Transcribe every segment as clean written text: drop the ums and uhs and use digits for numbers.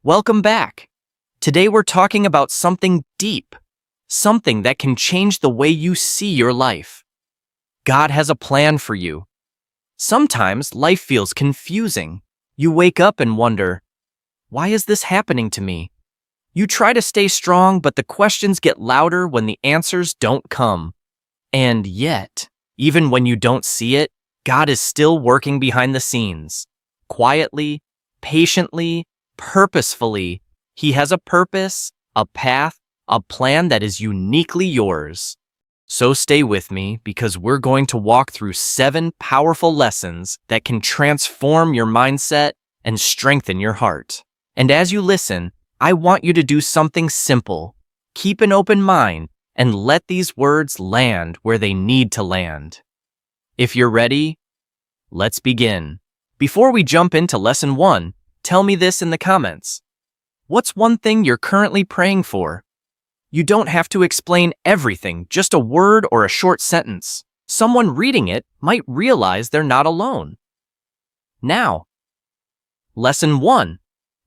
Welcome back. Today we're talking about something deep, something that can change the way you see your life. God has a plan for you. Sometimes life feels confusing. You wake up and wonder, why is this happening to me? You try to stay strong, but the questions get louder when the answers don't come. And yet, even when you don't see it, God is still working behind the scenes. Quietly, patiently, purposefully, He has a purpose, a path, a plan that is uniquely yours. So stay with me because we're going to walk through 7 powerful lessons that can transform your mindset and strengthen your heart. And as you listen, I want you to do something simple. Keep an open mind and let these words land where they need to land. If you're ready, let's begin. Before we jump into lesson 1, tell me this in the comments. What's one thing you're currently praying for? You don't have to explain everything, just a word or a short sentence. Someone reading it might realize they're not alone. Now, Lesson 1.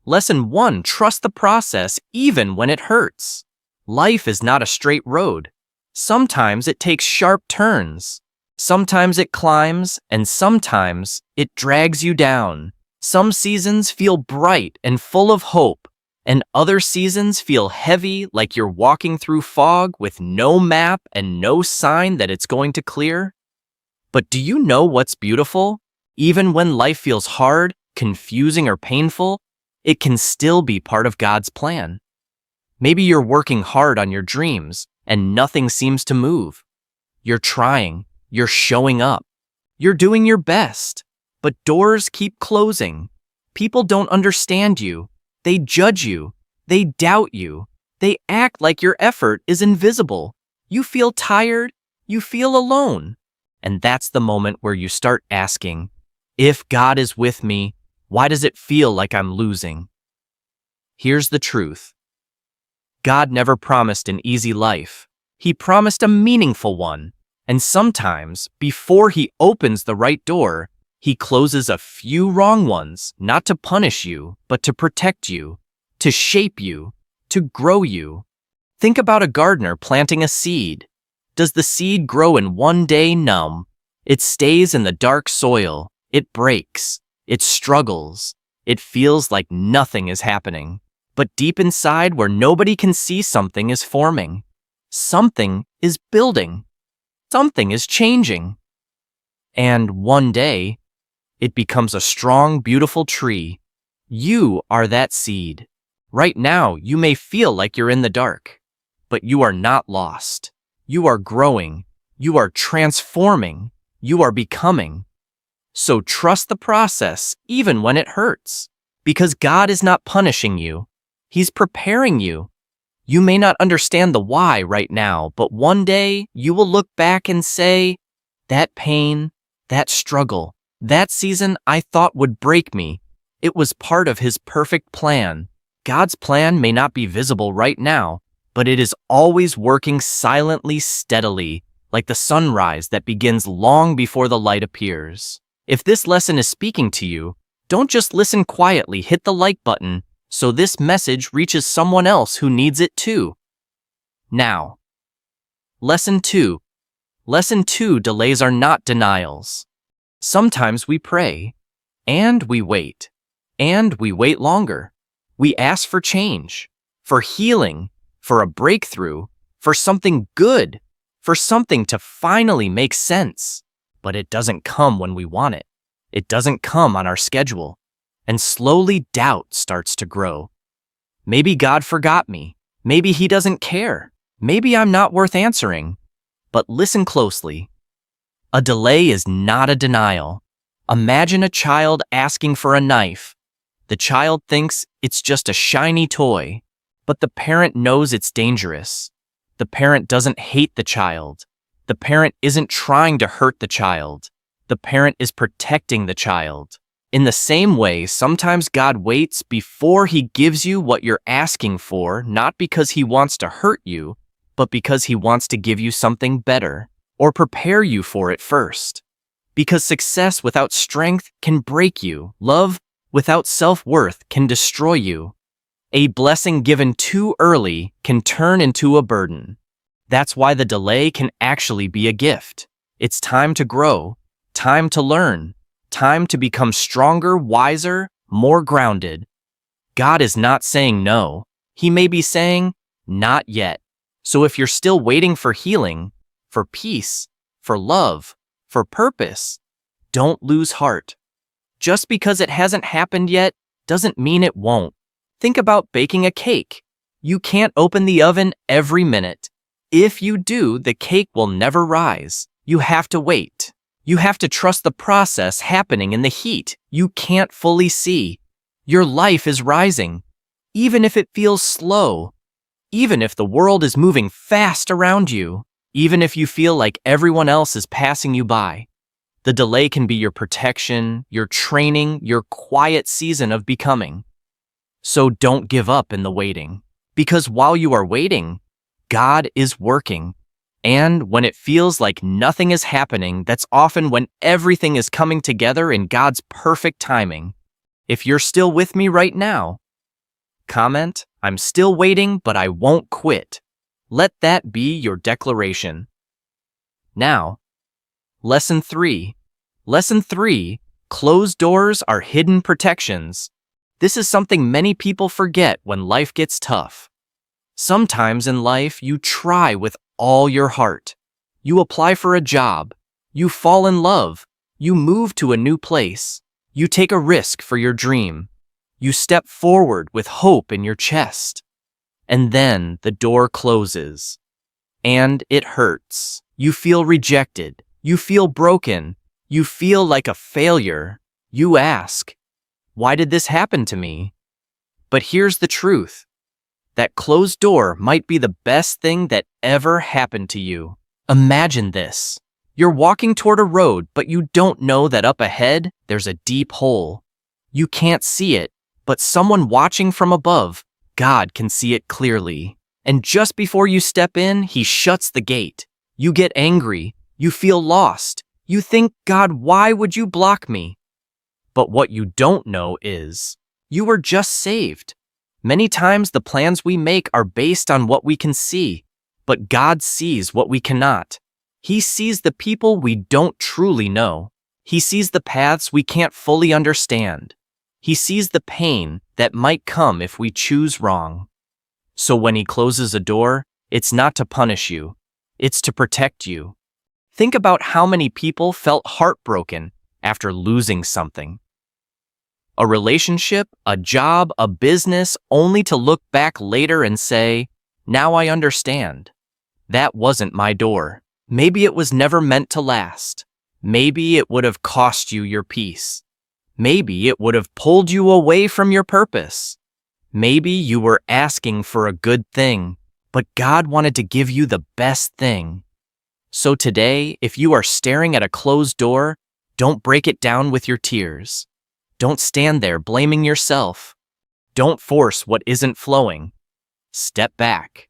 Lesson 1, trust the process even when it hurts. Life is not a straight road. Sometimes it takes sharp turns. Sometimes it climbs, and sometimes it drags you down. Some seasons feel bright and full of hope, and other seasons feel heavy like you're walking through fog with no map and no sign that it's going to clear. But do you know what's beautiful? Even when life feels hard, confusing, or painful, it can still be part of God's plan. Maybe you're working hard on your dreams and nothing seems to move. You're trying, you're showing up, you're doing your best, but doors keep closing. People don't understand you. They judge you. They doubt you. They act like your effort is invisible. You feel tired. You feel alone. And that's the moment where you start asking, if God is with me, why does it feel like I'm losing? Here's the truth. God never promised an easy life. He promised a meaningful one. And sometimes, before He opens the right door, He closes a few wrong ones, not to punish you, but to protect you, to shape you, to grow you. Think about a gardener planting a seed. Does the seed grow in one day? No. It stays in the dark soil. It breaks. It struggles. It feels like nothing is happening. But deep inside, where nobody can see, something is forming. Something is building. Something is changing. And one day, it becomes a strong, beautiful tree. You are that seed. Right now, you may feel like you're in the dark, but you are not lost. You are growing. You are transforming. You are becoming. So trust the process, even when it hurts, because God is not punishing you. He's preparing you. You may not understand the why right now, but one day you will look back and say, that pain, that struggle, that season I thought would break me, it was part of His perfect plan. God's plan may not be visible right now, but it is always working silently, steadily, like the sunrise that begins long before the light appears. If this lesson is speaking to you, don't just listen quietly, hit the like button so this message reaches someone else who needs it too. Now, Lesson 2. Lesson 2, delays are not denials. Sometimes we pray, and we wait longer. We ask for change, for healing, for a breakthrough, for something good, for something to finally make sense. But it doesn't come when we want it. It doesn't come on our schedule. And slowly doubt starts to grow. Maybe God forgot me. Maybe He doesn't care. Maybe I'm not worth answering. But listen closely. A delay is not a denial. Imagine a child asking for a knife. The child thinks it's just a shiny toy, but the parent knows it's dangerous. The parent doesn't hate the child. The parent isn't trying to hurt the child. The parent is protecting the child. In the same way, sometimes God waits before He gives you what you're asking for, not because He wants to hurt you, but because He wants to give you something better, or prepare you for it first. Because success without strength can break you. Love without self-worth can destroy you. A blessing given too early can turn into a burden. That's why the delay can actually be a gift. It's time to grow, time to learn, time to become stronger, wiser, more grounded. God is not saying no. He may be saying, not yet. So if you're still waiting for healing, for peace, for love, for purpose, don't lose heart. Just because it hasn't happened yet doesn't mean it won't. Think about baking a cake. You can't open the oven every minute. If you do, the cake will never rise. You have to wait. You have to trust the process happening in the heat you can't fully see. Your life is rising, even if it feels slow, even if the world is moving fast around you, even if you feel like everyone else is passing you by. The delay can be your protection, your training, your quiet season of becoming. So don't give up in the waiting, because while you are waiting, God is working. And when it feels like nothing is happening, that's often when everything is coming together in God's perfect timing. If you're still with me right now, comment, I'm still waiting, but I won't quit. Let that be your declaration. Now, Lesson 3. Lesson 3, closed doors are hidden protections. This is something many people forget when life gets tough. Sometimes in life, you try with all your heart. You apply for a job. You fall in love. You move to a new place. You take a risk for your dream. You step forward with hope in your chest. And then the door closes. And it hurts. You feel rejected. You feel broken. You feel like a failure. You ask, why did this happen to me? But here's the truth. That closed door might be the best thing that ever happened to you. Imagine this. You're walking toward a road, but you don't know that up ahead, there's a deep hole. You can't see it, but someone watching from above, God can see it clearly. And just before you step in, he shuts the gate. You get angry. You feel lost. You think, God, why would you block me? But what you don't know is, you were just saved. Many times the plans we make are based on what we can see, but God sees what we cannot. He sees the people we don't truly know. He sees the paths we can't fully understand. He sees the pain that might come if we choose wrong. So when he closes a door, it's not to punish you. It's to protect you. Think about how many people felt heartbroken after losing something. A relationship, a job, a business, only to look back later and say, now I understand. That wasn't my door. Maybe it was never meant to last. Maybe it would have cost you your peace. Maybe it would have pulled you away from your purpose. Maybe you were asking for a good thing, but God wanted to give you the best thing. So today, if you are staring at a closed door, don't break it down with your tears. Don't stand there blaming yourself. Don't force what isn't flowing. Step back.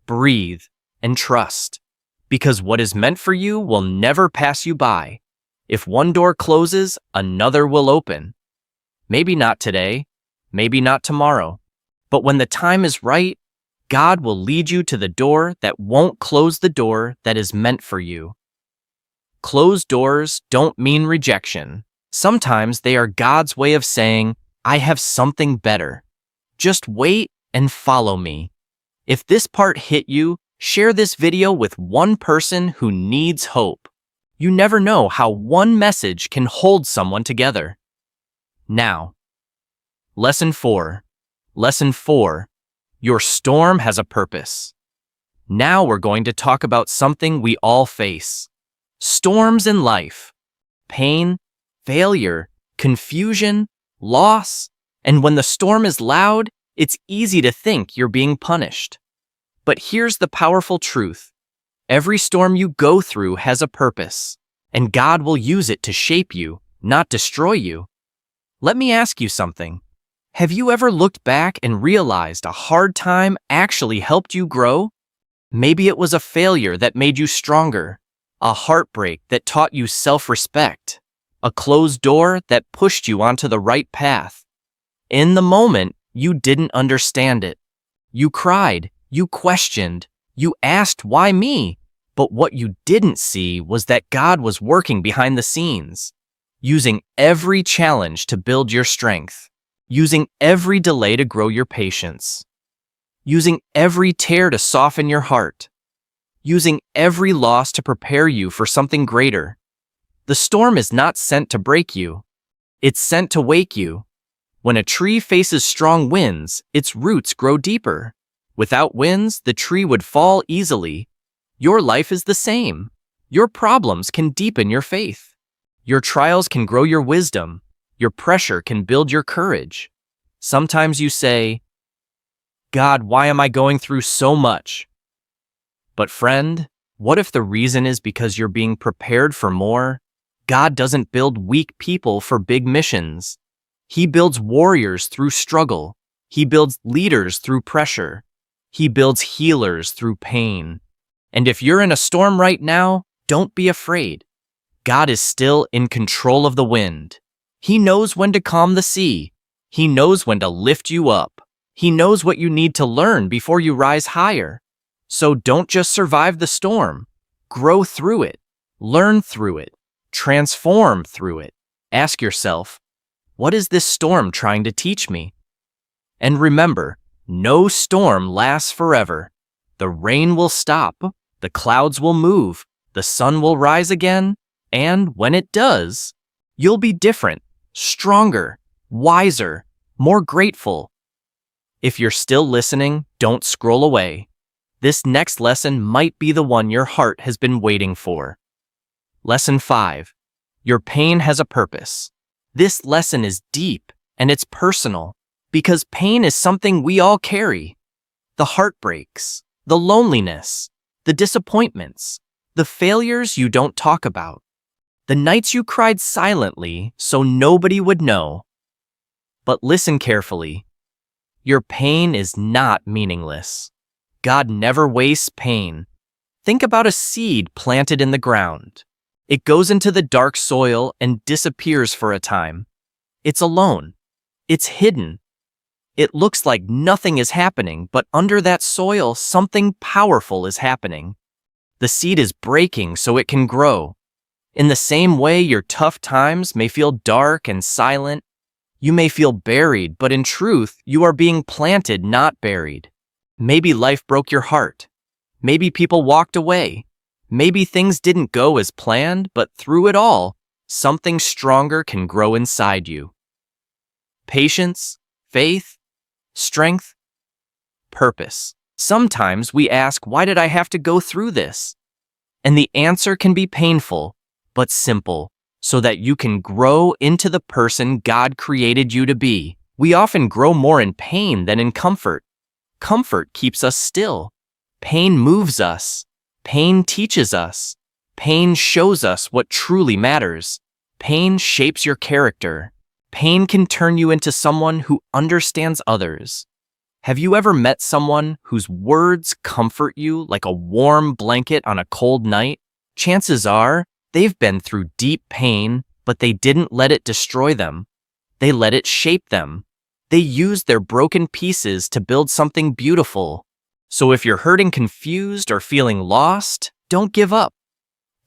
Breathe and trust. Because what is meant for you will never pass you by. If one door closes, another will open. Maybe not today, maybe not tomorrow, but when the time is right, God will lead you to the door that won't close the door that is meant for you. Closed doors don't mean rejection. Sometimes they are God's way of saying, I have something better. Just wait and follow me. If this part hit you, share this video with one person who needs hope. You never know how one message can hold someone together. Now, Lesson 4. Lesson 4. Your storm has a purpose. Now we're going to talk about something we all face. Storms in life. Pain, failure, confusion, loss. And when the storm is loud, it's easy to think you're being punished. But here's the powerful truth. Every storm you go through has a purpose, and God will use it to shape you, not destroy you. Let me ask you something. Have you ever looked back and realized a hard time actually helped you grow? Maybe it was a failure that made you stronger, a heartbreak that taught you self-respect, a closed door that pushed you onto the right path. In the moment, you didn't understand it. You cried, you questioned, you asked, why me? But what you didn't see was that God was working behind the scenes, using every challenge to build your strength, using every delay to grow your patience, using every tear to soften your heart, using every loss to prepare you for something greater. The storm is not sent to break you. It's sent to wake you. When a tree faces strong winds, its roots grow deeper. Without winds, the tree would fall easily. Your life is the same. Your problems can deepen your faith. Your trials can grow your wisdom. Your pressure can build your courage. Sometimes you say, God, why am I going through so much? But friend, what if the reason is because you're being prepared for more? God doesn't build weak people for big missions. He builds warriors through struggle. He builds leaders through pressure. He builds healers through pain. And if you're in a storm right now, don't be afraid. God is still in control of the wind. He knows when to calm the sea. He knows when to lift you up. He knows what you need to learn before you rise higher. So don't just survive the storm. Grow through it. Learn through it. Transform through it. Ask yourself, what is this storm trying to teach me? And remember, no storm lasts forever. The rain will stop, the clouds will move, the sun will rise again, and when it does, you'll be different, stronger, wiser, more grateful. If you're still listening, don't scroll away. This next lesson might be the one your heart has been waiting for. Lesson 5. Your pain has a purpose. This lesson is deep and it's personal because pain is something we all carry. The heartbreaks, the loneliness, the disappointments, the failures you don't talk about, the nights you cried silently so nobody would know. But listen carefully. Your pain is not meaningless. God never wastes pain. Think about a seed planted in the ground. It goes into the dark soil and disappears for a time. It's alone. It's hidden. It looks like nothing is happening, but under that soil, something powerful is happening. The seed is breaking so it can grow. In the same way, your tough times may feel dark and silent. You may feel buried, but in truth, you are being planted, not buried. Maybe life broke your heart. Maybe people walked away. Maybe things didn't go as planned, but through it all, something stronger can grow inside you. Patience, faith, strength, purpose. Sometimes we ask, why did I have to go through this? And the answer can be painful, but simple, so that you can grow into the person God created you to be. We often grow more in pain than in comfort. Comfort keeps us still. Pain moves us. Pain teaches us. Pain shows us what truly matters. Pain shapes your character. Pain can turn you into someone who understands others. Have you ever met someone whose words comfort you like a warm blanket on a cold night? Chances are, they've been through deep pain, but they didn't let it destroy them. They let it shape them. They used their broken pieces to build something beautiful. So if you're hurting, confused, or feeling lost, don't give up.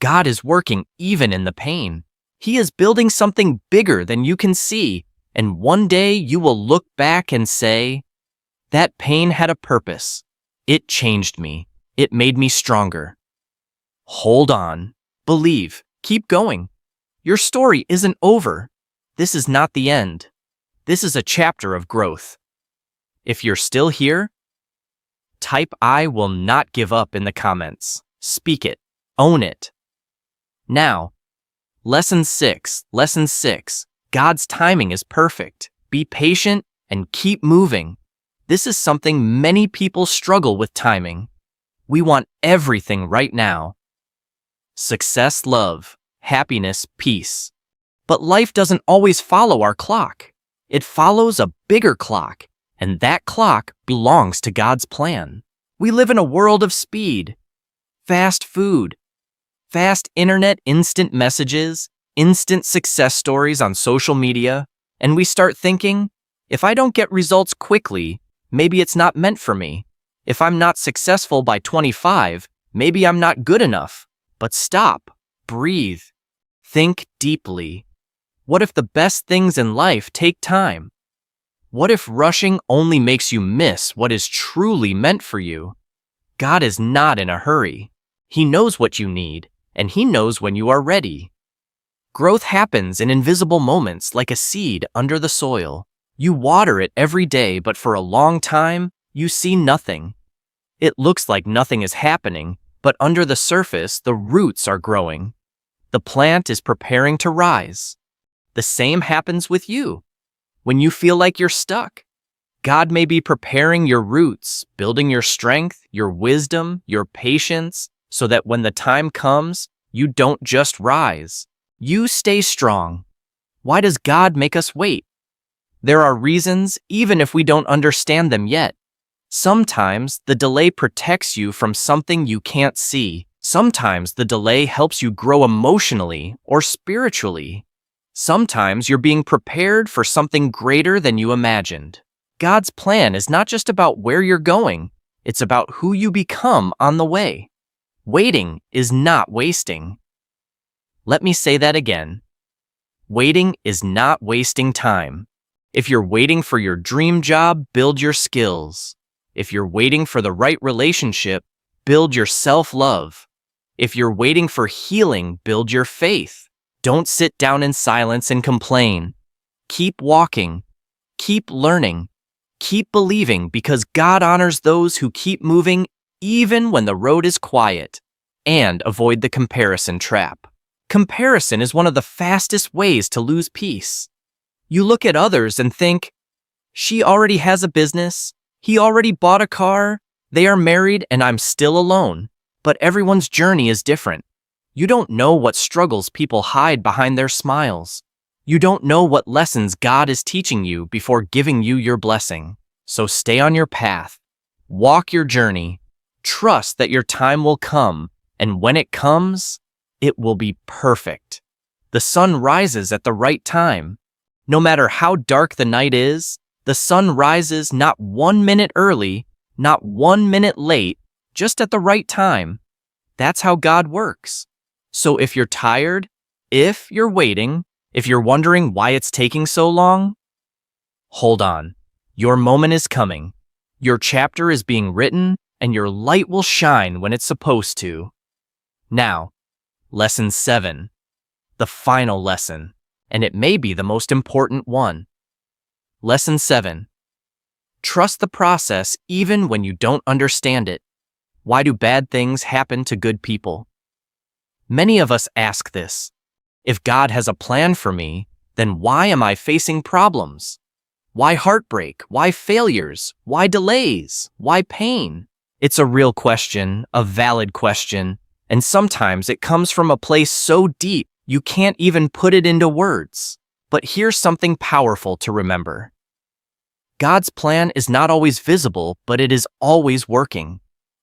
God is working even in the pain. He is building something bigger than you can see, and one day you will look back and say, that pain had a purpose. It changed me. It made me stronger. Hold on. Believe. Keep going. Your story isn't over. This is not the end. This is a chapter of growth. If you're still here, type "I will not give up" in the comments. Speak it. Own it. Now, Lesson 6. Lesson 6. God's timing is perfect. Be patient and keep moving. This is something many people struggle with: timing. We want everything right now. Success, love, happiness, peace. But life doesn't always follow our clock. It follows a bigger clock, and that clock belongs to God's plan. We live in a world of speed, fast food, fast internet, instant messages, instant success stories on social media, and we start thinking, If I don't get results quickly, maybe it's not meant for me. If I'm not successful by 25, maybe I'm not good enough. But stop, breathe, think deeply. What if the best things in life take time? What if rushing only makes you miss what is truly meant for you? God is not in a hurry. He knows what you need, and He knows when you are ready. Growth happens in invisible moments like a seed under the soil. You water it every day, but for a long time, you see nothing. It looks like nothing is happening, but under the surface, the roots are growing. The plant is preparing to rise. The same happens with you. When you feel like you're stuck, God may be preparing your roots, building your strength, your wisdom, your patience, so that when the time comes, you don't just rise. You stay strong. Why does God make us wait? There are reasons, even if we don't understand them yet. Sometimes the delay protects you from something you can't see. Sometimes the delay helps you grow emotionally or spiritually. Sometimes you're being prepared for something greater than you imagined. God's plan is not just about where you're going, it's about who you become on the way. Waiting is not wasting. Let me say that again. Waiting is not wasting time. If you're waiting for your dream job, build your skills. If you're waiting for the right relationship, build your self-love. If you're waiting for healing, build your faith. Don't sit down in silence and complain. Keep walking. Keep learning. Keep believing, because God honors those who keep moving even when the road is quiet. And avoid the comparison trap. Comparison is one of the fastest ways to lose peace. You look at others and think, she already has a business, he already bought a car, they are married, and I'm still alone. But everyone's journey is different. You don't know what struggles people hide behind their smiles. You don't know what lessons God is teaching you before giving you your blessing. So stay on your path. Walk your journey. Trust that your time will come, and when it comes, it will be perfect. The sun rises at the right time. No matter how dark the night is, the sun rises not 1 minute early, not 1 minute late, just at the right time. That's how God works. So if you're tired, if you're waiting, if you're wondering why it's taking so long, hold on. Your moment is coming. Your chapter is being written, and your light will shine when it's supposed to. Now, Lesson 7. The final lesson, and it may be the most important one. Lesson 7. Trust the process even when you don't understand it. Why do bad things happen to good people? Many of us ask this. If God has a plan for me, then why am I facing problems? Why heartbreak? Why failures? Why delays? Why pain? It's a real question, a valid question, and sometimes it comes from a place so deep you can't even put it into words. But here's something powerful to remember. God's plan is not always visible, but it is always working.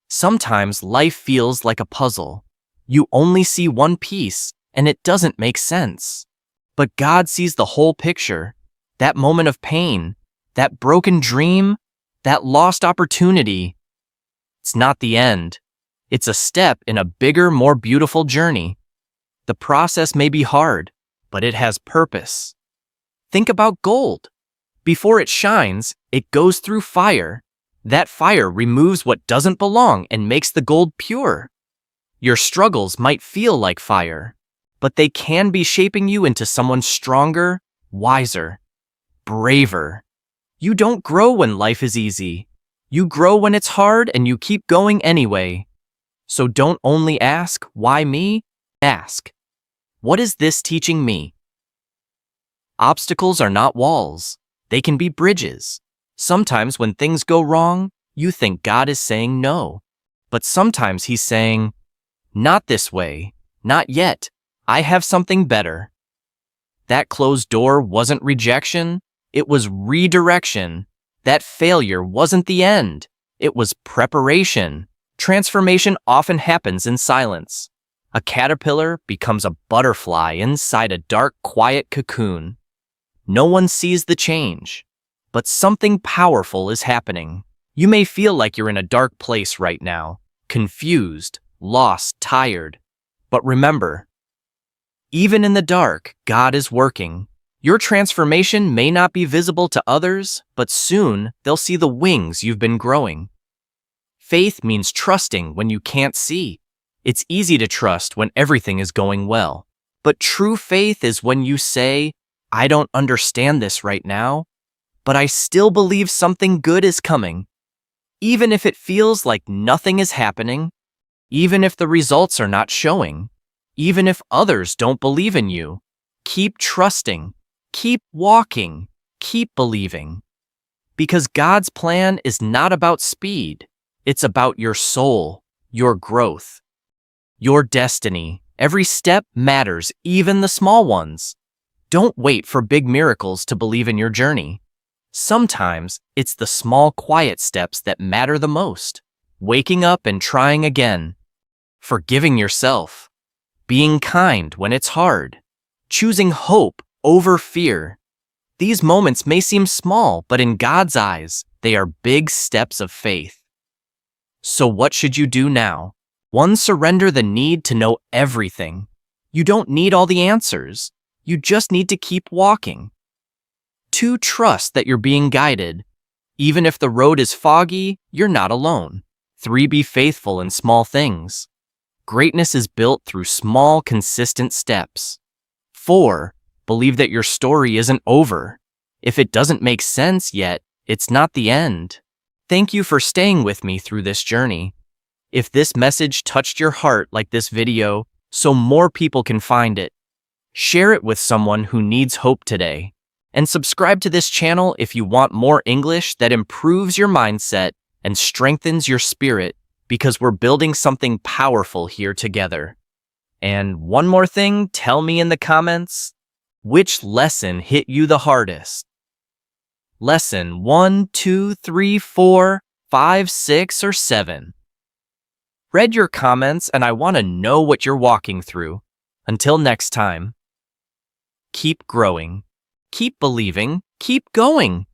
Sometimes life feels like a puzzle. You only see one piece, and it doesn't make sense. But God sees the whole picture. That moment of pain, that broken dream, that lost opportunity. It's not the end. It's a step in a bigger, more beautiful journey. The process may be hard, but it has purpose. Think about gold. Before it shines, it goes through fire. That fire removes what doesn't belong and makes the gold pure. Your struggles might feel like fire, but they can be shaping you into someone stronger, wiser, braver. You don't grow when life is easy. You grow when it's hard, and you keep going anyway. So don't only ask, why me? Ask, what is this teaching me? Obstacles are not walls. They can be bridges. Sometimes when things go wrong, you think God is saying no. But sometimes He's saying, not this way, not yet. I have something better. That closed door wasn't rejection, it was redirection. That failure wasn't the end, it was preparation. Transformation often happens in silence. A caterpillar becomes a butterfly inside a dark, quiet cocoon. No one sees the change, but something powerful is happening. You may feel like you're in a dark place right now, confused, lost, tired. But remember, even in the dark, God is working. Your transformation may not be visible to others, but soon they'll see the wings you've been growing. Faith means trusting when you can't see. It's easy to trust when everything is going well. But true faith is when you say, I don't understand this right now, but I still believe something good is coming. Even if it feels like nothing is happening, even if the results are not showing, even if others don't believe in you, keep trusting, keep walking, keep believing. Because God's plan is not about speed, it's about your soul, your growth, your destiny. Every step matters, even the small ones. Don't wait for big miracles to believe in your journey. Sometimes it's the small, quiet steps that matter the most. Waking up and trying again. Forgiving yourself. Being kind when it's hard. Choosing hope over fear. These moments may seem small, but in God's eyes, they are big steps of faith. So what should you do now? 1. Surrender the need to know everything. You don't need all the answers. You just need to keep walking. 2. Trust that you're being guided. Even if the road is foggy, you're not alone. 3. Be faithful in small things. Greatness is built through small, consistent steps. 4. Believe that your story isn't over. If it doesn't make sense yet, it's not the end. Thank you for staying with me through this journey. If this message touched your heart like this video, so more people can find it, share it with someone who needs hope today. And subscribe to this channel if you want more English that improves your mindset and strengthens your spirit, because we're building something powerful here together. And one more thing, tell me in the comments, which lesson hit you the hardest? Lesson 1, 2, 3, 4, 5, 6, or 7? Read your comments and I want to know what you're walking through. Until next time, keep growing, keep believing, keep going.